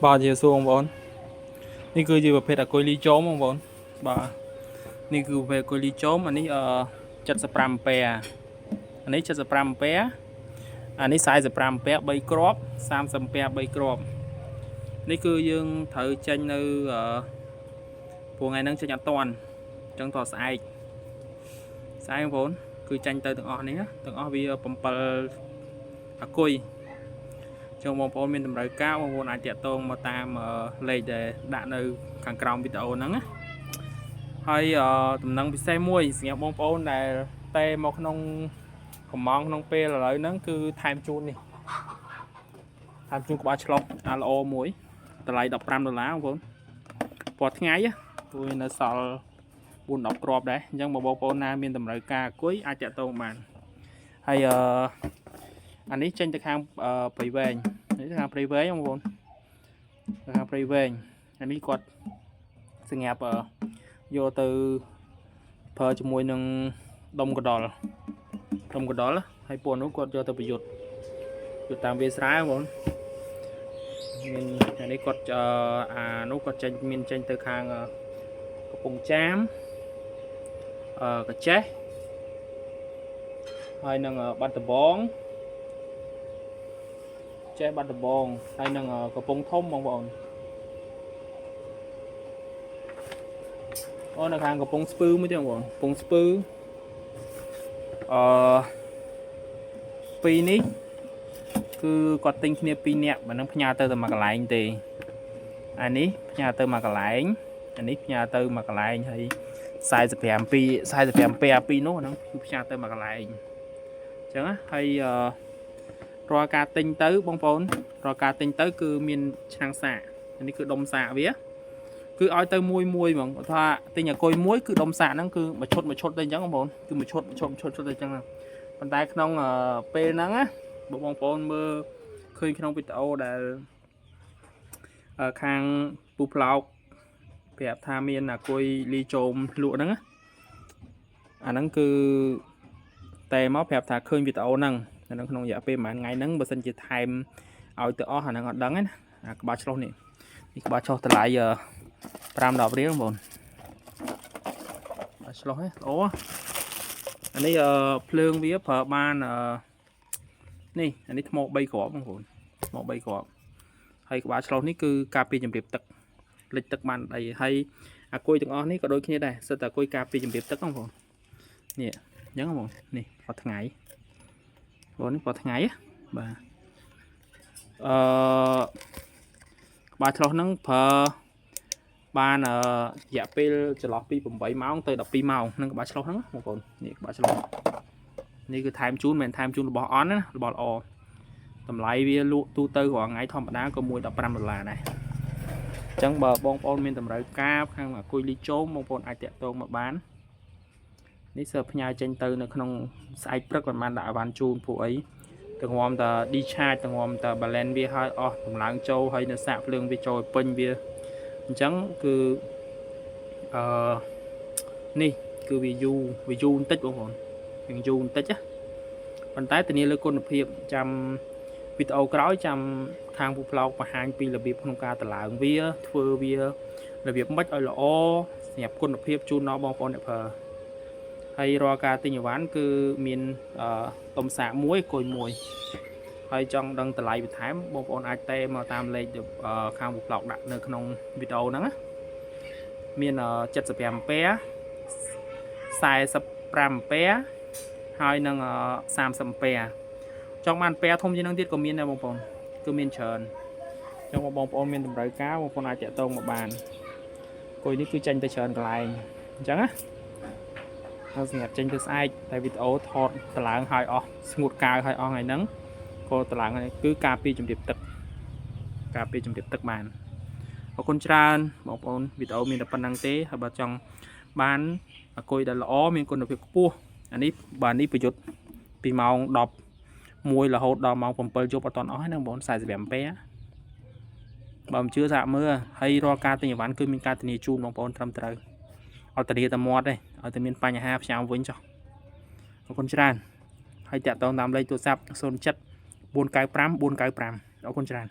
បាទជាសួរបងប្អូននេះគឺជាប្រភេទអាគុយលីជោមបងប្អូនបាទនេះគឺប្រភេទអាគុយលីជោមអានេះ75អាំពែអានេះ75អាំពែអានេះ45អាំពែ3គ្រាប់30អាំពែ3គ្រាប់នេះគឺយើងត្រូវចេញនៅព្រោះថ្ងៃហ្នឹងចេញអត់តាន់អញ្ចឹងតស្អែកបងប្អូនគឺចាញ់ទៅទាំងអស់នេះទាំងអស់វា7អាគុយចឹងបងប្អូនមានតម្រូវការបងប្អូនអាចតាក់ទងមកតាមលេខដែលដាក់នៅខាងក្រោមវីដេអូហ្នឹងណាហើយដំណឹងពិសេសមួយសម្រាប់បងប្អូនដែលតែមកក្នុងកំងក្នុងពេលឥឡូវហ្នឹងគឺថែមជូននេះថែមជូនក្បាលឆ្លុះអាល្អមួយតម្លៃ$15បងប្អូនពណ៌ថ្ងៃព្រោះនៅសល់4-10គ្រាប់ដែរអញ្ចឹងបងប្អូនណាមានតម្រូវការអគុយអាចតាក់ទងបានហើយអានេះចេញទៅខាងព្រៃវែងនេះខាងព្រៃវែងបងប្អូនខាងព្រៃវែងអានេះគាត់សម្រាប់យកទៅប្រើជាមួយនឹងដុំកដុលហើយពួកនោះគាត់យកទៅប្រយុទ្ធតាមវាលស្រែបងប្អូនមានអានេះគាត់អានោះគាត់ចេញទៅខាងកំពង់ចាមកចេះហើយនឹងបាត់ដំបងចេះបាត់ដំបងហើយនឹងកំពង់ធំបងប្អូននៅខាងកំពង់ស្ពឺមួយទៀតបងប្អូនកំពង់ស្ពឺពីរនេះគឺគាត់ទិញគ្នា2នាក់មិននឹងផ្ញើទៅតែមួយកន្លែងទេអានេះផ្ញើទៅមួយកន្លែងអានេះផ្ញើទៅមួយកន្លែងហើយ45ពែពីនោះហ្នឹងគឺផ្ញើទៅមួយកន្លែងអញ្ចឹងណាហើយរាល់ការទិញទៅបងប្អូនរាល់ការទិញទៅគឺមានឆ្នាំងសាកនេះគឺដុំសាកវាគឺឲ្យទៅមួយហ្មងថាទិញអាគុយមួយគឺដុំសាកហ្នឹងគឺមួយឈុតទៅអញ្ចឹងបងប្អូនគឺមួយឈុតទៅអញ្ចឹងប៉ុន្តែក្នុងពេលហ្នឹងណាបងប្អូនមើលឃើញក្នុងវីដេអូដែលខាងពូផ្លោកប្រាប់ថាមានអាគុយលីជោមលក់ហ្នឹងអាហ្នឹងគឺតែមកប្រាប់ថាឃើញវីដេអូហ្នឹងនៅក្នុងរយៈពេលប្រហែលថ្ងៃហ្នឹងបើសិនជាថែមឲ្យទៅអស់អាហ្នឹងអត់ដឹងណាអាក្បាលឆ្លុះនេះក្បាលឆ្លុះតម្លៃ5-10រៀលបងប្អូនក្បាលឆ្លុះអូអានេះភ្លើងវាប្រើបាននេះអានេះថ្ម3គ្រាប់បងប្អូនថ្ម3គ្រាប់ហើយក្បាលឆ្លុះនេះគឺការពារជំរាបទឹកលិចទឹកបានអីហើយអាគុយទាំងអស់នេះក៏ដូចគ្នាដែរសិតតែអាគុយការពារជំរាបទឹកបងប្អូននេះអញ្ចឹងបងប្អូននេះពណ៌ថ្ងៃបងនេះពណ៌ថ្ងៃបាទក្បាលឆ្លុះហ្នឹងប្រើបានរយៈពេលចន្លោះពី8ម៉ោងទៅ12ម៉ោងនឹងក្បាលឆ្លុះហ្នឹងបងប្អូននេះក្បាលឆ្លុះនេះគឺថែមជូនមិនមែនថែមជូនរបស់អន់ណារបស់ល្អតម្លៃវាលក់ទូទៅរាល់ថ្ងៃធម្មតាក៏$15ដែរអញ្ចឹងបើបងប្អូនមានតម្រូវការខាងអាគុយលីជោមបងប្អូនអាចតាក់ទងមកបាននេះសើផ្ញើចេញទៅនៅក្នុងស្អែកព្រឹកគាត់បានដាក់អីវ៉ាន់ជូនពួកអីទាំងងំតា discharge ទាំងងំតា balance វាឲ្យអស់តម្លើងចូលហើយនៅសាកភ្លើងវាចូលពេញវាអញ្ចឹងគឺនេះគឺវាយូរបន្តិចបងប្អូនវាយូរបន្តិចណាប៉ុន្តែធានាលើគុណភាពចាំវីដេអូក្រោយចាំខាងពូផ្លោកបង្ហាញពីរបៀបក្នុងការតម្លើងវាធ្វើវារបៀបម៉េចឲ្យល្អសម្រាប់គុណភាពជូនដល់បងប្អូនអ្នកប្រើហើយរាល់ការទិញអីវ៉ាន់គឺមានតុំសាកមួយគុយមួយហើយចង់ដឹងតម្លៃបន្ថែមបងប្អូនអាចតេមកតាមលេខខាងពូផ្លោកដាក់នៅក្នុងវីដេអូហ្នឹងណាមាន75អាំពែ45អាំពែហើយនឹង30អាំពែចង់បានពែធំជាងនឹងទៀតក៏មានដែរបងប្អូនគឺមានច្រើនអញ្ចឹងបងប្អូនមានតម្រូវការបងប្អូនអាចតាក់ទងមកបានគុយនេះគឺចេញទៅច្រើនកន្លែងអញ្ចឹងណាហើយសម្រាប់ចេញទៅស្អែកតែវីដេអូថតតម្លើងឲ្យអស់ស្ងួតកាវឲ្យអស់ថ្ងៃហ្នឹងក៏តម្លើងគឺការពារជំរាបទឹកបានអរគុណច្រើនបងប្អូនវីដេអូមានតែប៉ុណ្្នឹងទេហើយបើចង់បានអាគុយដែលល្អមានគុណភាពខ្ពស់អានេះបាទនេះប្រយុទ្ធពីម៉ោង11រហូតដល់ម៉ោង7យប់អត់ទាន់អស់ហ្នឹងបងប្អូន45អាំពែបើមិនជឿសាកមើលហើយរាល់ការទិញអីវ៉ាន់គឺមានការធានាជូនបងប្អូនត្រឹមត្រូវអត់ធានាតែមាត់ទេឲ្យតែមានបញ្ហាផ្ញើវិញចុះអរគុណច្រើនហើយតាក់ទងតាមលេខទូរស័ព្ទ07 495 495អរគុណច្រើន